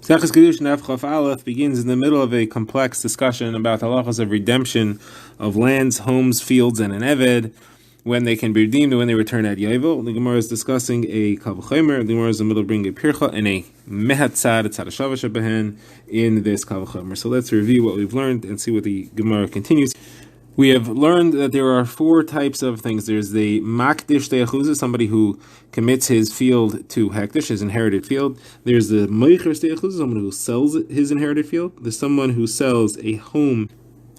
Kiddushin Daf begins in the middle of a complex discussion about halachas of redemption of lands, homes, fields, and an eved, when they can be redeemed and when they return at Yovel. The Gemara is discussing a kavachomer. The Gemara is in the middle of bringing a pircha and a mehatzad, a tzadashava shebehen in this kavachomer. So let's review what we've learned and see what the Gemara continues. We have learned that there are four types of things. There's the makdish ste'achuzah, somebody who commits his field to hektish, his inherited field. There's the moicher ste'achuzah, someone who sells his inherited field. There's someone who sells a home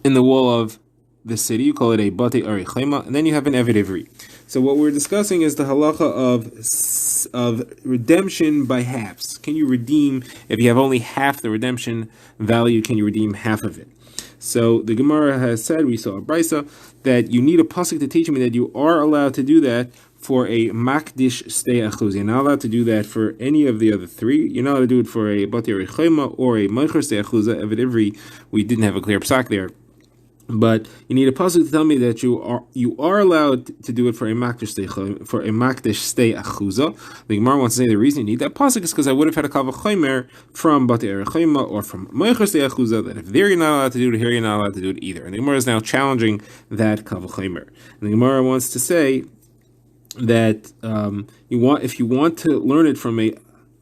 in the wall of the city. You call it a bate ari chema. And then you have an eved ivri. So what we're discussing is the halacha of redemption by halves. Can you redeem, if you have only half the redemption value, can you redeem half of it? So the Gemara has said, we saw a brisa, that you need a pasuk to teach me that you are allowed to do that for a makdish ste'achuz. You're not allowed to do that for any of the other three. You're not allowed to do it for a batei rechema or a moicher ste'achuzah. Eved ivri, we didn't have a clear psak there. But you need a pasuk to tell me that you are allowed to do it for a makdish ste'achuzah. The Gemara wants to say the reason you need that pasuk is because I would have had a kavachomer from batei rechema or from moicher ste'achuzah, that if there you're not allowed to do it, here you're not allowed to do it either. And the Gemara is now challenging that kavachomer. And the Gemara wants to say that if you want to learn it from a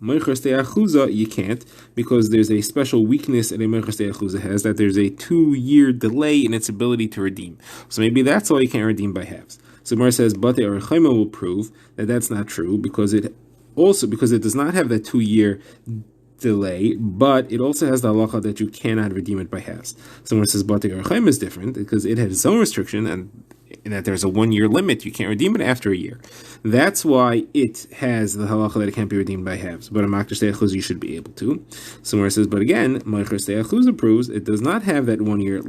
moicher ste'achuzah, you can't, because there's a special weakness that a moicher ste'achuzah has, that there's a 2-year delay in its ability to redeem. So maybe that's why you can't redeem by halves. So Gemara says batei rechema will prove that that's not true, because it does not have that 2-year delay, but it also has the halacha that you cannot redeem it by halves. Someone says batei rechema is different because it has its own restriction, and in that there's a 1-year limit. You can't redeem it after a year. That's why it has the halacha that it can't be redeemed by halves. But a makdish ste'achuzah you should be able to. Somewhere it says, but again, moicher ste'achuzah proves it does not have that 1-year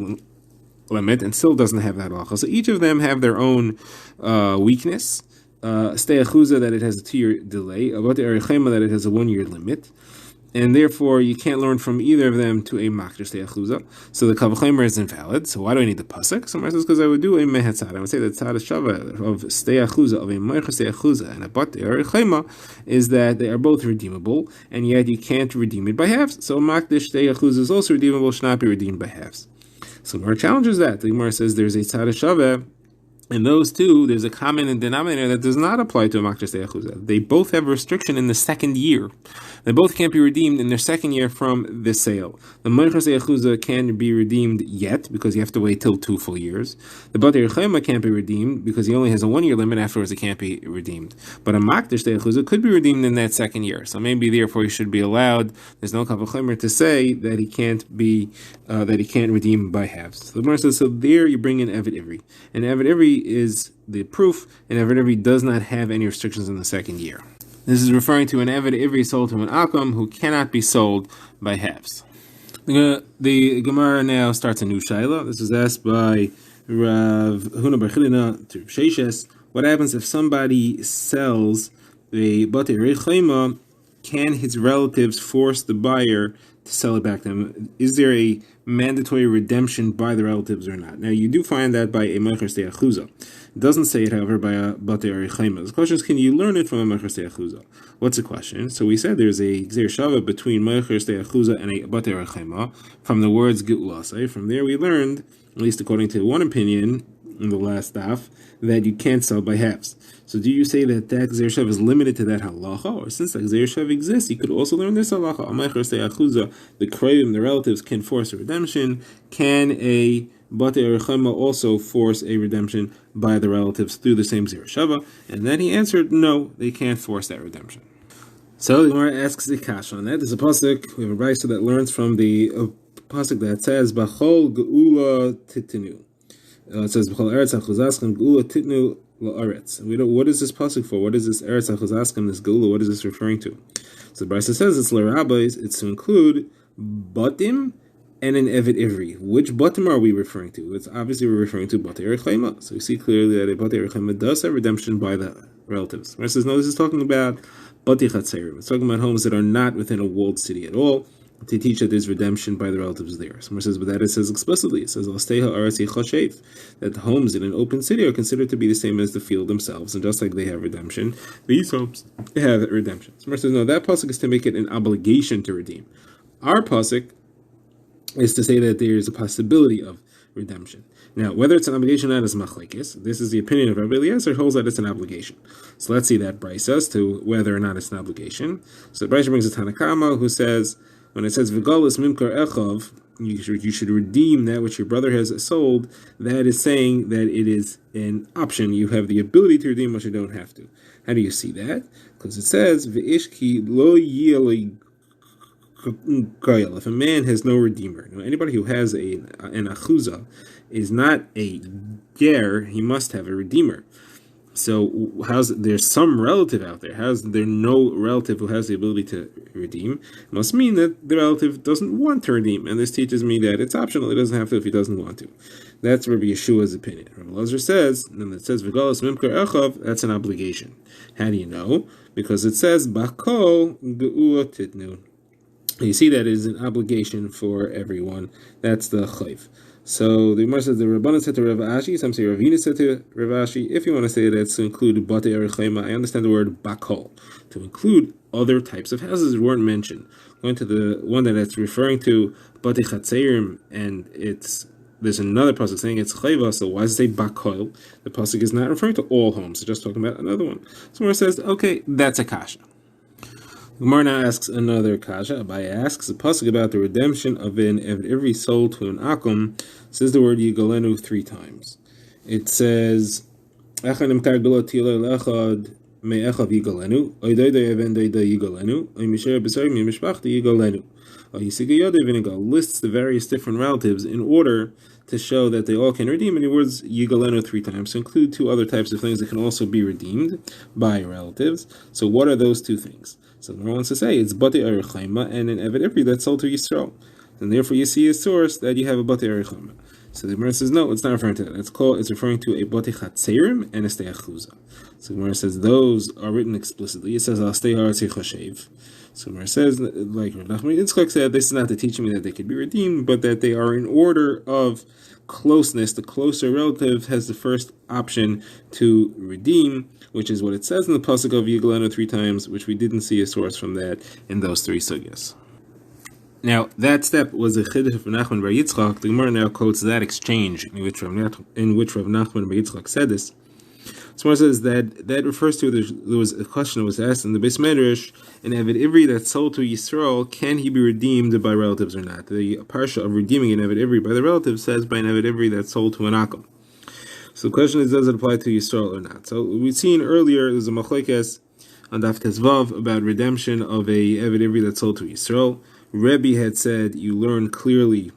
limit and still doesn't have that halacha. So each of them have their own weakness. Ste'achuzah, that it has a 2-year delay. Batei rechema, that it has a 1-year limit. And therefore, you can't learn from either of them to a makdish ste'achuzah. So the kavachomer is invalid. So why do I need the pasuk? Somebody says, because I would do a mehatzad. I would say that tzadashava of ste'achuzah, of a moicher ste'achuzah, and a batei rechema is that they are both redeemable, and yet you can't redeem it by halves. So makdish ste'achuzah is also redeemable, should not be redeemed by halves. So the Gemara challenges that. The Gemara says there's a tzadashava. In those two, there's a common denominator that does not apply to a makdish ste'achuzah. They both have a restriction in the second year. They both can't be redeemed in their second year from the sale. The moicher ste'achuzah can be redeemed yet, because you have to wait till 2 full years. The batei rechema can't be redeemed because he only has a 1-year limit. Afterwards, it can't be redeemed. But a makdish ste'achuzah could be redeemed in that second year. So maybe therefore he should be allowed. There's no kavachomer to say that he can't redeem by halves. So the Gemara says, so there you bring in eved ivri, and eved ivri is the proof, and eved ivri does not have any restrictions in the second year. This is referring to an eved ivri sold to an akam who cannot be sold by halves. The Gemara now starts a new shaila. This is asked by Rav Huna bar Chilina to Sheishes. What happens if somebody sells a batei rechema? Can his relatives force the buyer to sell it back to them? Is there a mandatory redemption by the relatives or not? Now, you do find that by a moicher ste'achuzah. It doesn't say it, however, by a batei rechema. The question is, can you learn it from a moicher ste'achuzah? What's the question? So we said there's a gzeir shava between moicher ste'achuzah and a batei rechema from the words geulasai. From there we learned, at least according to one opinion in the last daf, that you can't sell by halves. So do you say that gzeir shav is limited to that halacha, or since that gzeir shav exists, you could also learn this halacha? Moicher ste'achuzah, the krayim, the relatives, can force a redemption. Can a batei rechema also force a redemption by the relatives through the same gzeir shava? And then he answered, no, they can't force that redemption. So the Gemara asks the kasha on that. There's a pasuk, we have a brisa that learns from the pasuk that says, B'chol geula titnu. It says, B'chol eretz ha'chuzaschem geula titnu la'aretz. What is this pasuk for? What is this eretz ha'chuzaschem, this geula, what is this referring to? So the brisa says it's l'rabbis, it's to include batim and an eved ivri. Which batim are we referring to? It's obviously we're referring to batei rechema. So you see clearly that a batei rechema does have redemption by the relatives. The brisa says, no, this is talking about batei chatzerim. It's talking about homes that are not within a walled city at all, to teach that there's redemption by the relatives there. Someone says, but that it says explicitly. It says, that the homes in an open city are considered to be the same as the field themselves, and just like they have redemption, these homes have redemption. Someone says, no, that pasuk is to make it an obligation to redeem. Our pasuk is to say that there is a possibility of redemption. Now, whether it's an obligation or not is machlekes. This is the opinion of Rabbi Eliezer, holds that it's an obligation. So let's see that Brisa as to whether or not it's an obligation. So Brisa brings a Tanakama who says, when it says v'galus mimkar echov, you should redeem that which your brother has sold. That is saying that it is an option. You have the ability to redeem what you don't have to. How do you see that? Because it says v'ishki lo yiyalei. If a man has no redeemer, anybody who has an achuzah is not a ger, he must have a redeemer. So there's some relative out there? How's there no relative who has the ability to redeem? It must mean that the relative doesn't want to redeem, and this teaches me that it's optional. He doesn't have to if he doesn't want to. That's Rabbi Yeshua's opinion. Rabbi Elazar says, and it says v'galas mimkar echav, that's an obligation. How do you know? Because it says bakol geula titnu. You see that it is an obligation for everyone. That's the chayv. So the Gemara says the Rabbanan said to Rav Ashi, some say Ravina said to Rav Ashi, if you want to say that it's to include Batei Arechayma, I understand the word bakol, to include other types of houses that weren't mentioned. Going to the one that it's referring to Batei Chatzeirim, and there's another pasuk saying it's chayva, so why does it say bakol? The pasuk is not referring to all homes, it's just talking about another one. So Gemara says, okay, that's a kasha. Gemara now asks another kasha. Abai asks a pasuk about the redemption of every soul to an akum. Says the word yigalenu 3 times. It says echad imkar gulot tilel echad me echav yigalenu oidoido even doido yigalenu oimisher b'sorim yimishpachti yigalenu oyisigayodo v'nigal lists the various different relatives in order to show that they all can redeem. In other words, yigalenu 3 times to include 2 other types of things that can also be redeemed by relatives. So what are those 2 things? So the Gemara wants to say it's Batei Arechayma and an Eved Ivri that's sold to Yisrael. And therefore you see a source that you have a Batei Arechayma. So the Gemara says, no, it's not referring to that. It's referring to a Batei Chatzeirim and a Stei Achuzah. So the Gemara says those are written explicitly. It says, Stei Haratzei Chashev. So the Gemara says, like Rav Nachman Yitzchak said, this is not to teach me that they could be redeemed, but that they are in order of closeness. The closer relative has the first option to redeem, which is what it says in the pasuk of Yigalenu 3 times, which we didn't see a source from that in those 3 sugyas. Now, that step was a chiddush of Nachman bar Yitzchak. The Gemara now quotes that exchange in which Rav Nachman bar Yitzchak said this. So it says that refers to there was a question that was asked in the Beis Medrash, an Eved Ivri that's sold to Yisrael, can he be redeemed by relatives or not? The parsha of redeeming an Eved Ivri by the relative says by an Eved Ivri that's sold to an Akum. So the question is, does it apply to Yisrael or not? So we've seen earlier, there's a machlekes on Daf Tezvav about redemption of a Eved Ivri that's sold to Yisrael. Rebbe had said, you learn clearly,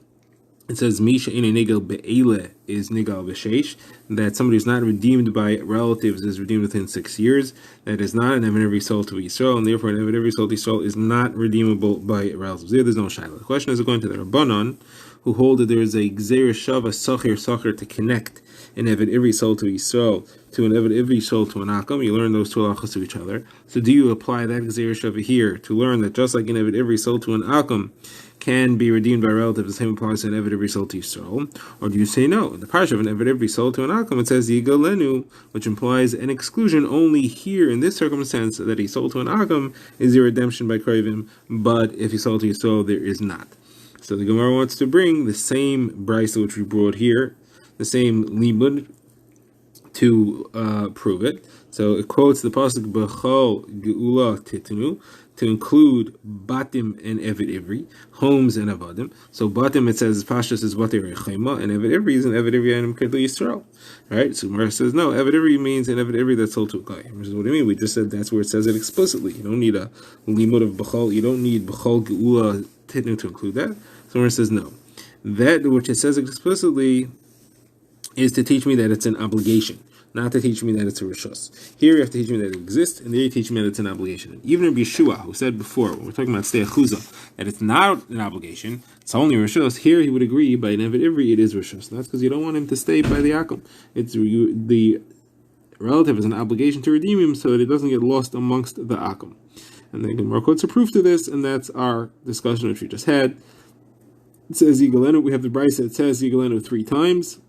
it says, Misha in a nigal be'ele is nigal b'sheish, that somebody who's not redeemed by relatives is redeemed within 6 years. That is not an Eved Ivri sold to Yisrael, and therefore an Eved Ivri sold to Yisrael is not redeemable by relatives. There's no shaila. The question is going to the Rabbanon, who hold that there is a gzeir shava socher to connect an Eved Ivri sold to Yisrael to an Eved Ivri sold to an Akum. You learn those 2 halachas to each other. So do you apply that gzeir shava here to learn that just like an Eved Ivri sold to an Akum can be redeemed by relatives, the same applies to an Eved Ivri sold to Yisrael? Or do you say no? In the parsha of an Eved Ivri sold to an Akum, it says Yigalenu, which implies an exclusion only here in this circumstance that he sold to an Akum is a redemption by Krivim, but if he sold to Yisrael, there is not. So the Gemara wants to bring the same brisa which we brought here, the same limud, to prove it. So it quotes the pasuk b'chol geula titnu to include batim and Eved Ivri, homes and avadim. So batim, it says pashtus is batei rechema, and Eved Ivri is an Eved Ivri and kedli Yisrael. Right? So Gemara says no, Eved Ivri means an Eved Ivri that's sold to a guy. What do you mean? We just said that's where it says it explicitly. You don't need a limud of b'chol. You don't need b'chol geula titnu to include that. So Gemara says no. That which it says explicitly is to teach me that it's an obligation, not to teach me that it's a rishus. Here you have to teach me that it exists, and there you teach me that it's an obligation. And even Rabbi Yeshua, who said before, when we're talking about stei achuzah, that it's not an obligation, it's only rishus, here he would agree by an Eved Ivri it is rishus. That's because you don't want him to stay by the akum. The relative is an obligation to redeem him so that it doesn't get lost amongst the akum. And then Gemara quotes a proof to this, and that's our discussion which we just had. It says Yigalenu, we have the brisa that says Yigalenu 3 times.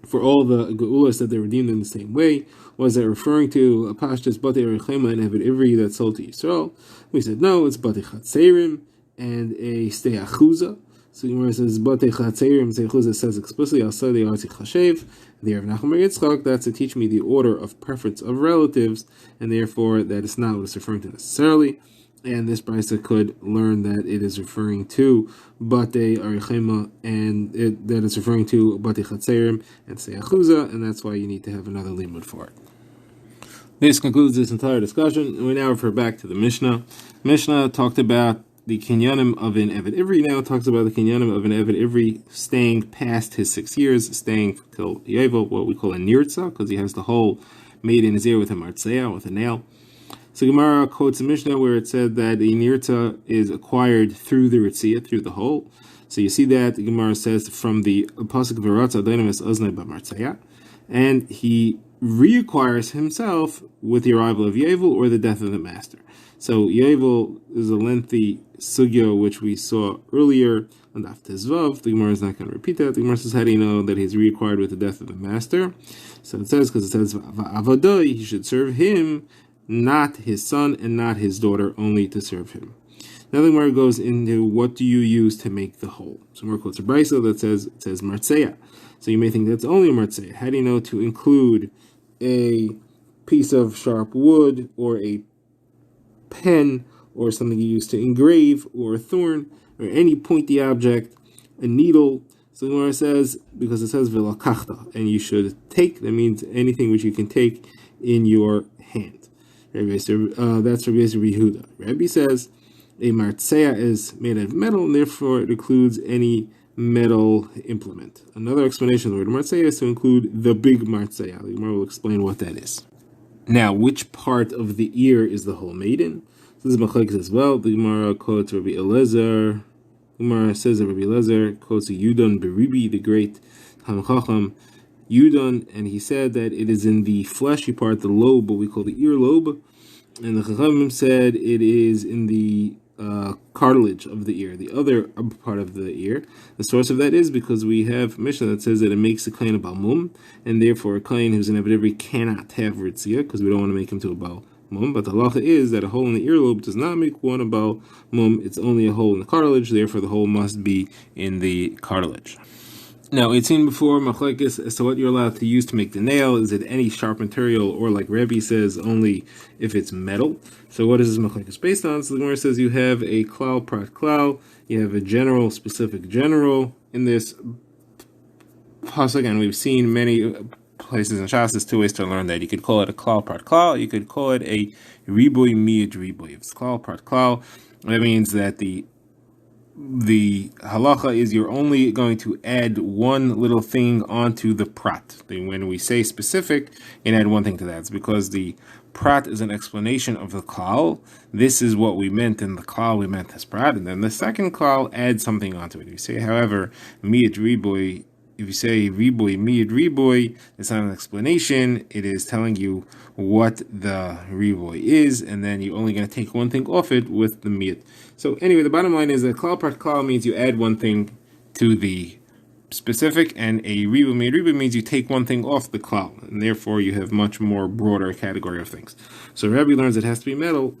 For all the geulas that they redeemed in the same way. Was it referring to a pashtus batei rechema and Eved Ivri that's sold to Yisrael? We said no, it's batei chatzeirim and a steachuza. So the Gemara says, Batei Chatzerim, steachuza says explicitly, Asar de Arti Chashev, the Rav Nachman Yitzchak, that's to teach me the order of preference of relatives, and therefore that is not what it's referring to necessarily. And this brisa could learn that it is referring to Batei Arichema, and that it's referring to Batei Chatzerim and steachuza, and that's why you need to have another limud for it. This concludes this entire discussion. We now refer back to the Mishnah. Mishnah talked about the kinyanim of an Eved Ivri. Now it talks about the kinyanim of an Eved Ivri staying past his 6 years, staying till Yovel, what we call a nirtza, because he has the hole made in his ear with a martzeya, with a nail. So Gemara quotes a Mishnah where it said that a nirtza is acquired through the ritzia, through the hole. So you see that the Gemara says from the pasuk of V'ratza Adonamis Oznei B'martzeya, and he reacquires himself with the arrival of Yovel or the death of the master. So Yovel is a lengthy sugya which we saw earlier on Daf Tezvav. The Gemara is not going to repeat that. The Gemara says, how do you know that he's reacquired with the death of the master? So it says, because it says, Avadoi, he should serve him, not his son and not his daughter, only to serve him. Now the Gemara goes into what do you use to make the hole. So Gemara quotes a brisa that says, it says martzeya. So you may think that's only a martzeya. How do you know to include a piece of sharp wood or a pen or something you use to engrave or a thorn or any pointy object, a needle? So the Gemara says, because it says v'lakachta, and you should take, that means anything which you can take in your hand. That's Rabbi Yehuda. Rabbi says a martzeya is made out of metal, and therefore it includes any metal implement. Another explanation of the word martzeya is to include the big martzeya. The Gemara will explain what that is. Now, which part of the ear is the hole made in? So this is machlekes as well. The Gemara quotes Rabbi Elazar. The Gemara says that Rabbi Elazar quotes Yudon Beribi, the great Talmid Chacham Yudon, and he said that it is in the fleshy part, the lobe, what we call the ear lobe, and the Chachamim said it is in the cartilage of the ear, the other part of the ear. The source of that is because we have Mishnah that says that it makes a kain a balmum, and therefore a kain who's an Eved Ivri cannot have ritzia, because we don't want to make him to a balmum. But the halacha is that a hole in the earlobe does not make one a balmum, it's only a hole in the cartilage, therefore the hole must be in the cartilage. Now, it's seen before, machlekes, as to what you're allowed to use to make the nail. Is it any sharp material, or like Rebbe says, only if it's metal? So what is this machlekes based on? So the Gemara says you have a klal, prat klal, you have a general, specific general in this pasuk, and we've seen many places in Shas, there's two ways to learn that. You could call it a klal, prat klal, you could call it a riboy miyad riboy. If it's klal, prat klal, that means that the halacha is you're only going to add one little thing onto the prat. When we say specific, you add one thing to that. It's because the prat is an explanation of the klal. This is what we meant in the klal, we meant this prat. And then the second klal adds something onto it. If you say, however, miyad riboy, if you say riboy, miyad riboy, it's not an explanation. It is telling you what the riboy is, and then you're only going to take one thing off it with the miyad. So anyway, the bottom line is that klal prat klal means you add one thing to the specific, and a riboy miyad riboy means you take one thing off the klal, and therefore you have much more broader category of things. So Rabbi learns it has to be metal,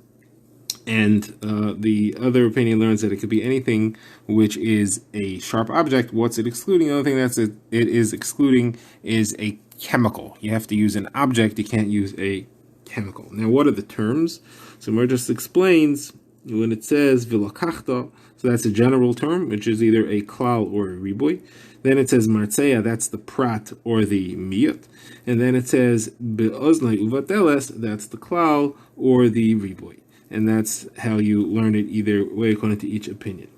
and the other opinion learns that it could be anything which is a sharp object. What's it excluding? The other thing that it is excluding is a chemical. You have to use an object, you can't use a chemical. Now, what are the terms? So Mer just explains when it says vilakachta, so that's a general term, which is either a klal or a riboy. Then it says martzeya, that's the prat or the miyat. And then it says be'oznai uvateles, that's the klal or the riboy. And that's how you learn it either way according to each opinion.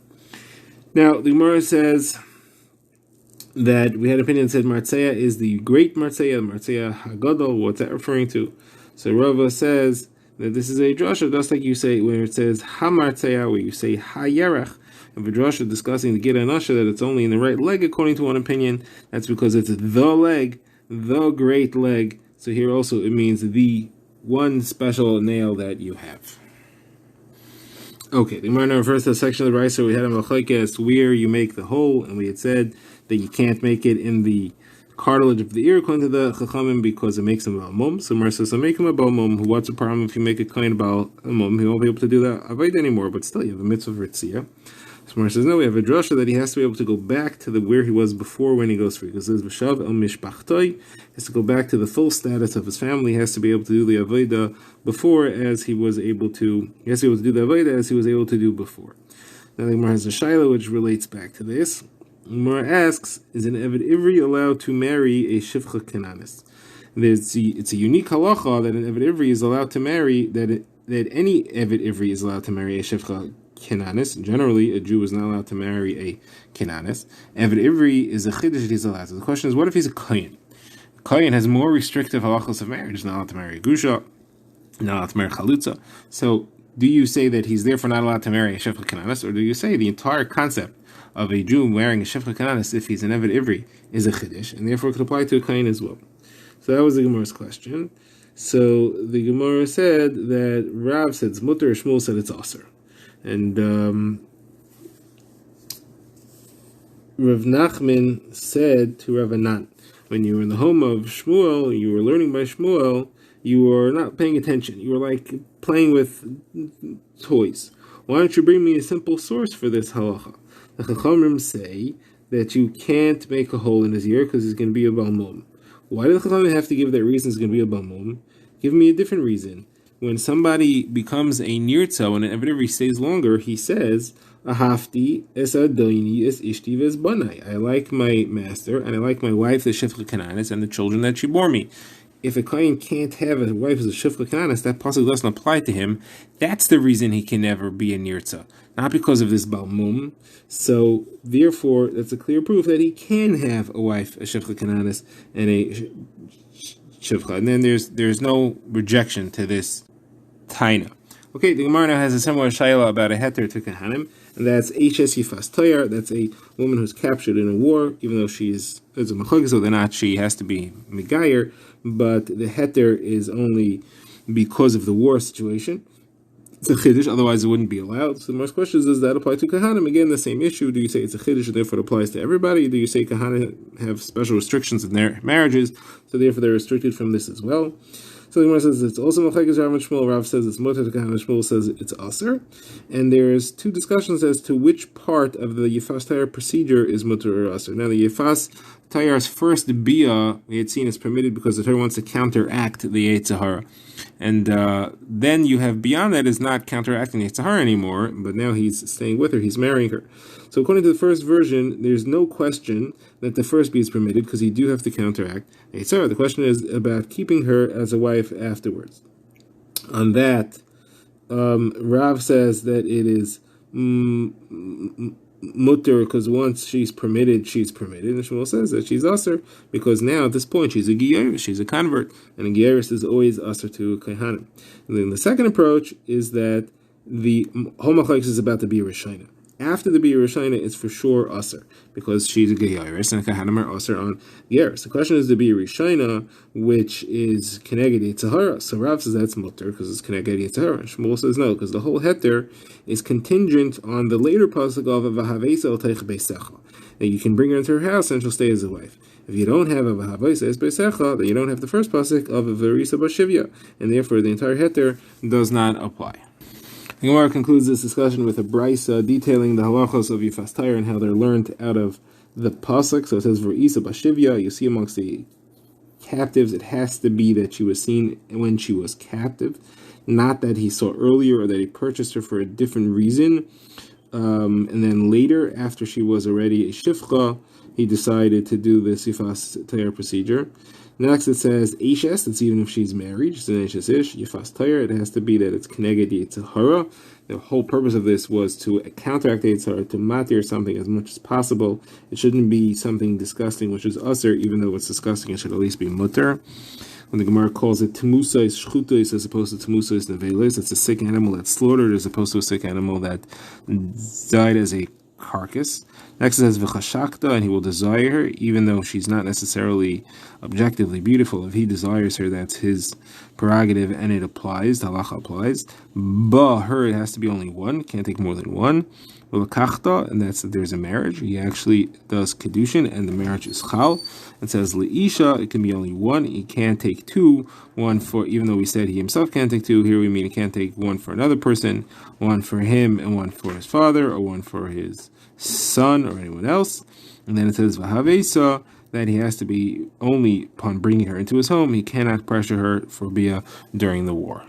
Now, the Gemara says that we had an opinion that said martzeya is the great martzeya, martzeya hagadol. What's that referring to? So Rava says that this is a drasha, just like you say when it says ha-martzeya, where you say ha-yerech. If a drasha discussing the gita and asha, that it's only in the right leg according to one opinion, that's because it's the leg, the great leg. So here also it means the one special nail that you have. Okay, the Gemara refers to the section of the Brisa we had in Machlekes where you make the hole, and we had said that you can't make it in the cartilage of the ear, according to the Chachamim, because it makes him a mum. So Mar says, so make him a mum. What's the problem if you make a kind about a mum? He won't be able to do that avodah anymore, but still you have a mitzvah for tziyah. So Mar says, no, we have a drasha that he has to be able to go back to where he was before when he goes free. Because it says, V'shav el mishpachtoi, has to go back to the full status of his family. He has to be able to do the avodah before as he was able to, he has to be able to do the avodah as he was able to do before. Now the Gemara has a shaila which relates back to this. Gemara asks, is an Eved Ivri allowed to marry a Shivcha Kananis? It's a unique halacha that an Eved Ivri is allowed to marry, that any Eved Ivri is allowed to marry a Shivcha Kananis. Generally, a Jew is not allowed to marry a Kananis. Eved Ivri is a Chiddush that he's allowed. So the question is, what if he's a Kohen? A Kohen has more restrictive halachas of marriage. He's not allowed to marry a Gusha, not allowed to marry Chalutza. So do you say that he's therefore not allowed to marry a Shivcha Kananis, or do you say the entire concept of a Jew wearing a Shivcha Kananis, if he's an Eved Ivri, is a Chiddush, and therefore could apply to a Kohen as well? So that was the Gemara's question. So the Gemara said that Rav said it's mutter, Shmuel said it's aser. And Rav Nachman said to Rav Anan, when you were in the home of Shmuel, you were learning by Shmuel, you were not paying attention. You were like playing with toys. Why don't you bring me a simple source for this halacha? The Chachamim say that you can't make a hole in his ear because he's going to be a balmum. Why do the Chachamim have to give that reason he's going to be a balmum? Give me a different reason. When somebody becomes a nirtza, when an Eved Ivri stays longer, he says, Ahafti es adoini es ishti ves banai. I like my master, and I like my wife, the Shivcha Kananis, and the children that she bore me. If a Kohen can't have a wife as a Shivcha Kananis, that possibly doesn't apply to him. That's the reason he can never be a nirtza, not because of this balmum. So therefore, that's a clear proof that he can have a wife, a Shivcha Kananis, and a Shivcha. And then there's no rejection to this taina. Okay, the Gemara now has a similar shayla about a heter to Kahanim, and that's Eishes Yifas Toyar. That's a woman who's captured in a war, even though it's a machlokas, so they're not, she has to be Megayer, but the heter is only because of the war situation. It's a chiddush, otherwise it wouldn't be allowed. So the most questions does that apply to Kahanim? Again, the same issue. Do you say it's a chiddush and therefore it applies to everybody? Do you say Kahanim have special restrictions in their marriages, so therefore they're restricted from this as well? So the Gemara says it's also Machlekes Rav and Shmuel. Rav says it's mutter to Kahanim, Shmuel says it's aser. And there's two discussions as to which part of the Yifas Tayar procedure is mutter or aser. Now the Yifas Tayar's first bia we had seen is permitted because the Torah wants to counteract the Yetzer Hara. And then you have beyond that is not counteracting the Yetzer Hara anymore, but now he's staying with her, he's marrying her. So according to the first version, there's no question that the first bia is permitted because you do have to counteract the Yetzer Hara. The question is about keeping her as a wife afterwards. On that, Rav says that it is mutter because once she's permitted, and Shmuel says that she's aser because now at this point she's a giyaris, she's a convert, and a giyaris is always aser to Kohanim. And then the second approach is that the homachlekes is about the bia rishayna. After the bia rishayna, it's for sure aser because she's a giyaris and Kohanim are aser on giyaris. The question is the bia rishayna, which is keneged Yetzer Hara. So Rav says that's mutter because it's keneged Yetzer Hara. Shmuel says no because the whole heter is contingent on the later pasuk of v'havesa el teich beisecha, that you can bring her into her house and she'll stay as a wife. If you don't have a v'havesa es beisecha, then you don't have the first pasuk of a verisa bashivya, and therefore the entire heter does not apply. The Gemara concludes this discussion with a brisa detailing the halachos of Yifas Tayar and how they're learned out of the pasuk. So it says verisa bashivya. You see amongst the captives, it has to be that she was seen when she was captive, not that he saw earlier or that he purchased her for a different reason. And then later, after she was already a shifcha, he decided to do the Yifas Tayar procedure. Next it says Eishes, that's even if she's married, she's an Eishes Ish, Yifas Tayar, it has to be that it's Keneged Yetzer Hara. The whole purpose of this was to counteract the Yetzer Hara, to matir something as much as possible. It shouldn't be something disgusting, which is usher, even though it's disgusting, it should at least be mutter. When the Gemara calls it Temusais Shchutais as opposed to Temusais Neveles, it's a sick animal that's slaughtered as opposed to a sick animal that died as a carcass. Next it says V'chashakta, and he will desire her, even though she's not necessarily objectively beautiful. If he desires her, that's his prerogative, and it applies. The halacha applies. But her, it has to be only one. Can't take more than one. and that's that there's a marriage. He actually does Kiddushin, and the marriage is chal. It says leisha, it can be only one. He can't take two. One for, even though we said he himself can't take two, here we mean he can't take one for another person, one for him and one for his father, or one for his son or anyone else. And then it says v'havesa, that he has to be only upon bringing her into his home. He cannot pressure her for bia during the war.